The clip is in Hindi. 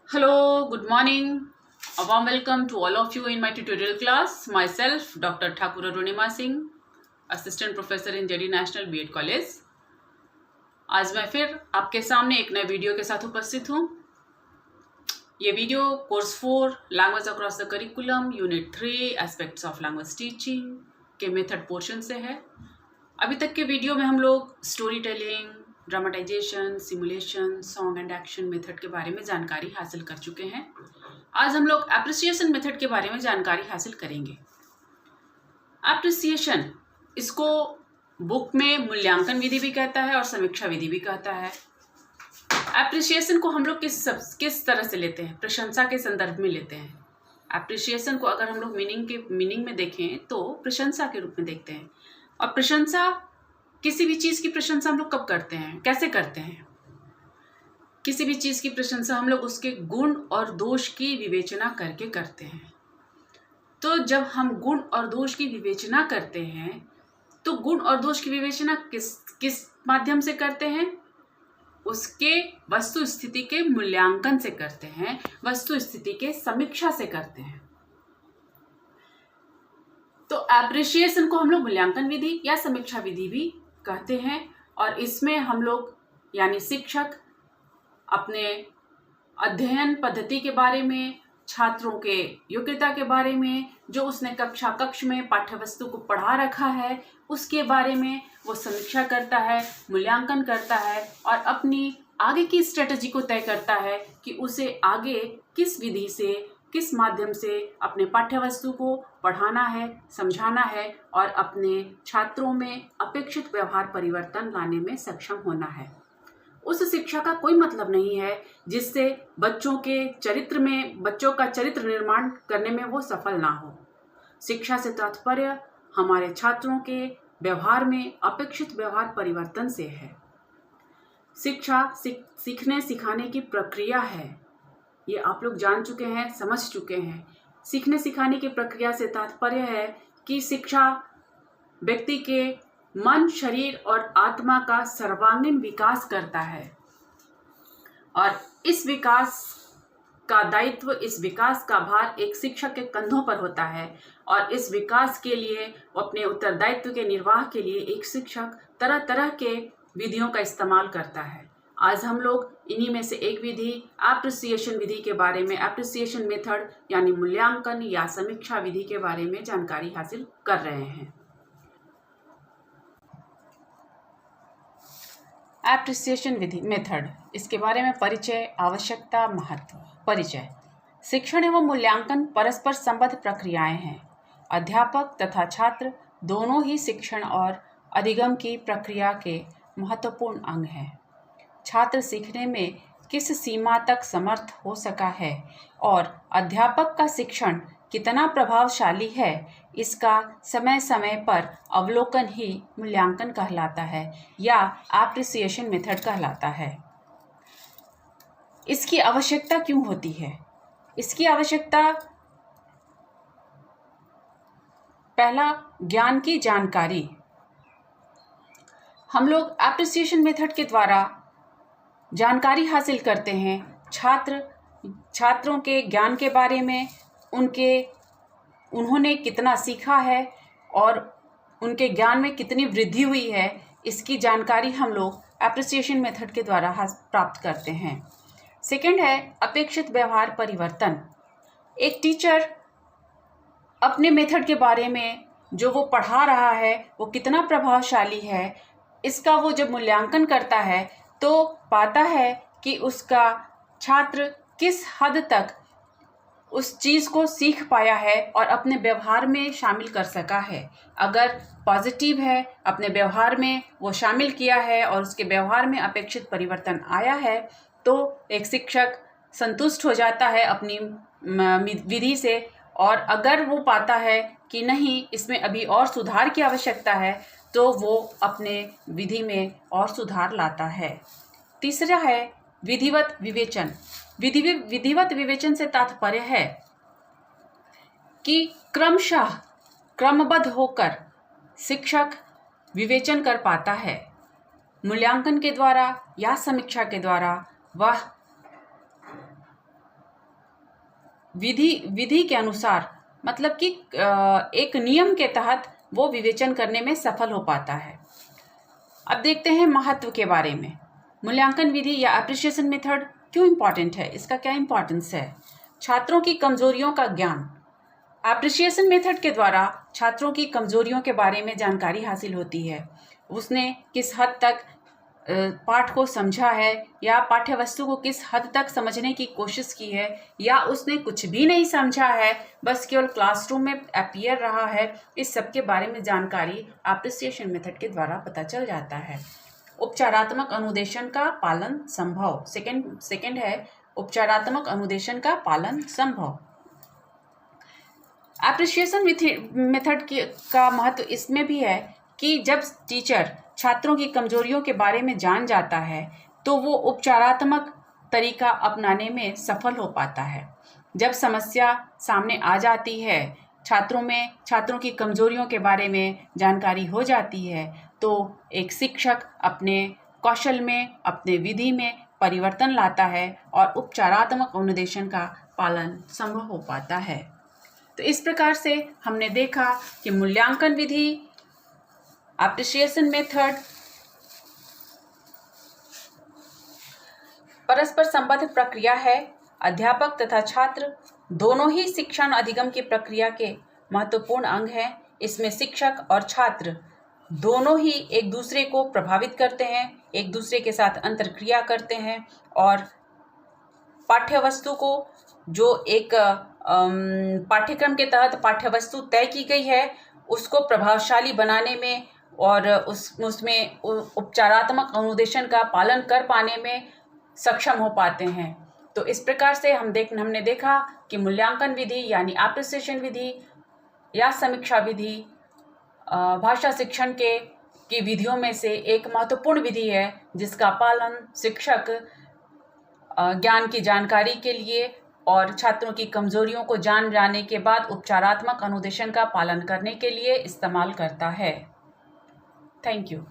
Hello, good morning. A warm welcome to all of you in my tutorial class. Myself, Dr. Thakur Arunima Singh, Assistant Professor in JD National B.Ed College. आज मैं फिर आपके सामने एक नए वीडियो के साथ उपस्थित हूँ। ये video course 4 language across the curriculum unit 3 aspects of language teaching के मेथड पोर्शन से है। अभी तक के वीडियो में हम लोग story telling, dramatisation, simulation, song and action method के बारे में जानकारी हासिल कर चुके हैं। आज हम लोग एप्रिसिएशन मेथड के बारे में जानकारी हासिल करेंगे। एप्रिसिएशन, इसको बुक में मूल्यांकन विधि भी कहता है और समीक्षा विधि भी कहता है। एप्रिसिएशन को हम लोग किस तरह से लेते हैं? प्रशंसा के संदर्भ में लेते हैं। एप्रिसिएशन को अगर हम लोग मीनिंग में देखें तो प्रशंसा के रूप में देखते हैं। और प्रशंसा, किसी भी चीज़ की प्रशंसा हम लोग कब करते हैं, कैसे करते हैं? किसी भी चीज़ की प्रशंसा हम लोग उसके गुण और दोष की विवेचना करके करते हैं। तो जब हम गुण और दोष की विवेचना करते हैं तो गुण और दोष की विवेचना किस माध्यम से करते हैं? उसके वस्तु स्थिति के मूल्यांकन से करते हैं, वस्तु स्थिति के समीक्षा से करते हैं। तो एप्रिसिएशन को हम लोग मूल्यांकन विधि या समीक्षा विधि भी कहते हैं। और इसमें हम लोग यानी शिक्षक अपने अध्ययन पद्धति के बारे में, छात्रों के योग्यता के बारे में, जो उसने कक्ष में पाठ्यवस्तु को पढ़ा रखा है उसके बारे में वो समीक्षा करता है, मूल्यांकन करता है और अपनी आगे की स्ट्रेटजी को तय करता है कि उसे आगे किस विधि से, किस माध्यम से अपने पाठ्यवस्तु को पढ़ाना है, समझाना है और अपने छात्रों में अपेक्षित व्यवहार परिवर्तन लाने में सक्षम होना है। उस शिक्षा का कोई मतलब नहीं है जिससे बच्चों का चरित्र निर्माण करने में वो सफल ना हो। शिक्षा से तात्पर्य हमारे छात्रों के व्यवहार में अपेक्षित व्यवहार परिवर्तन से है। शिक्षा सीखने सिखाने की प्रक्रिया है, ये आप लोग जान चुके हैं, समझ चुके हैं। सीखने सिखाने की प्रक्रिया से तात्पर्य है कि शिक्षा व्यक्ति के मन, शरीर और आत्मा का सर्वांगीण विकास करता है और इस विकास का दायित्व, इस विकास का भार एक शिक्षक के कंधों पर होता है। और इस विकास के लिए, अपने उत्तरदायित्व के निर्वाह के लिए एक शिक्षक तरह तरह के विधियों का इस्तेमाल करता है। आज हम लोग इन्हीं में से एक विधि, एप्रिसिएशन विधि के बारे में, एप्रिसिएशन मेथड यानी मूल्यांकन या समीक्षा विधि के बारे में जानकारी हासिल कर रहे हैं। एप्रिसिएशन विधि मेथड, इसके बारे में परिचय, आवश्यकता, महत्व। परिचय: शिक्षण एवं मूल्यांकन परस्पर संबद्ध प्रक्रियाएं हैं। अध्यापक तथा छात्र दोनों ही शिक्षण और अधिगम की प्रक्रिया के महत्वपूर्ण अंग हैं। छात्र सीखने में किस सीमा तक समर्थ हो सका है और अध्यापक का शिक्षण कितना प्रभावशाली है, इसका समय समय पर अवलोकन ही मूल्यांकन कहलाता है या एप्रिसिएशन मेथड कहलाता है। इसकी आवश्यकता क्यों होती है? इसकी आवश्यकता, पहला, ज्ञान की जानकारी। हम लोग एप्रिसिएशन मेथड के द्वारा जानकारी हासिल करते हैं छात्रों के ज्ञान के बारे में, उन्होंने कितना सीखा है और उनके ज्ञान में कितनी वृद्धि हुई है, इसकी जानकारी हम लोग एप्रिसिएशन मेथड के द्वारा प्राप्त करते हैं। सेकंड है अपेक्षित व्यवहार परिवर्तन। एक टीचर अपने मेथड के बारे में, जो वो पढ़ा रहा है वो कितना प्रभावशाली है, इसका वो जब मूल्यांकन करता है तो पाता है कि उसका छात्र किस हद तक उस चीज़ को सीख पाया है और अपने व्यवहार में शामिल कर सका है। अगर पॉजिटिव है, अपने व्यवहार में वो शामिल किया है और उसके व्यवहार में अपेक्षित परिवर्तन आया है, तो एक शिक्षक संतुष्ट हो जाता है अपनी विधि से। और अगर वो पाता है कि नहीं, इसमें अभी और सुधार की आवश्यकता है, तो वो अपने विधि में और सुधार लाता है। तीसरा है विधिवत विवेचन। विधिवत विवेचन से तात्पर्य है कि क्रमबद्ध होकर शिक्षक विवेचन कर पाता है। मूल्यांकन के द्वारा या समीक्षा के द्वारा वह विधि के अनुसार, मतलब कि एक नियम के तहत वो विवेचन करने में सफल हो पाता है। अब देखते हैं महत्व के बारे में। मूल्यांकन विधि या एप्रिसिएशन मेथड क्यों इम्पॉर्टेंट है, इसका क्या इम्पॉर्टेंस है। छात्रों की कमजोरियों का ज्ञान। एप्रिसिएशन मेथड के द्वारा छात्रों की कमजोरियों के बारे में जानकारी हासिल होती है। उसने किस हद तक पाठ को समझा है या पाठ्य वस्तु को किस हद तक समझने की कोशिश की है, या उसने कुछ भी नहीं समझा है, बस केवल क्लासरूम में अपीयर रहा है। इस सब के बारे में जानकारी एप्रिसिएशन मेथड के द्वारा पता चल जाता है। उपचारात्मक अनुदेशन का पालन संभव। सेकंड है उपचारात्मक अनुदेशन का पालन संभव। एप्रिसिएशन मेथड का महत्व इसमें भी है कि जब टीचर छात्रों की कमजोरियों के बारे में जान जाता है तो वो उपचारात्मक तरीका अपनाने में सफल हो पाता है। जब समस्या सामने आ जाती है, छात्रों की कमजोरियों के बारे में जानकारी हो जाती है, तो एक शिक्षक अपने कौशल में, अपने विधि में परिवर्तन लाता है और उपचारात्मक अनुदेशन का पालन संभव हो पाता है। तो इस प्रकार से हमने देखा कि मूल्यांकन विधि, एप्रिसिएशन मेथड परस्पर संबद्ध प्रक्रिया है। अध्यापक तथा छात्र दोनों ही शिक्षण अधिगम की प्रक्रिया के महत्वपूर्ण अंग हैं। इसमें शिक्षक और छात्र दोनों ही एक दूसरे को प्रभावित करते हैं, एक दूसरे के साथ अंतर्क्रिया करते हैं और पाठ्य वस्तु को, जो एक पाठ्यक्रम के तहत पाठ्य वस्तु तय की गई है, उसको प्रभावशाली बनाने में और उसमें उपचारात्मक अनुदेशन का पालन कर पाने में सक्षम हो पाते हैं। तो इस प्रकार से हमने देखा कि मूल्यांकन विधि यानी एप्रिसिएशन विधि या समीक्षा विधि भाषा शिक्षण की विधियों में से एक महत्वपूर्ण विधि है, जिसका पालन शिक्षक ज्ञान की जानकारी के लिए और छात्रों की कमजोरियों को जान जाने के बाद उपचारात्मक अनुदेशन का पालन करने के लिए इस्तेमाल करता है। Thank you.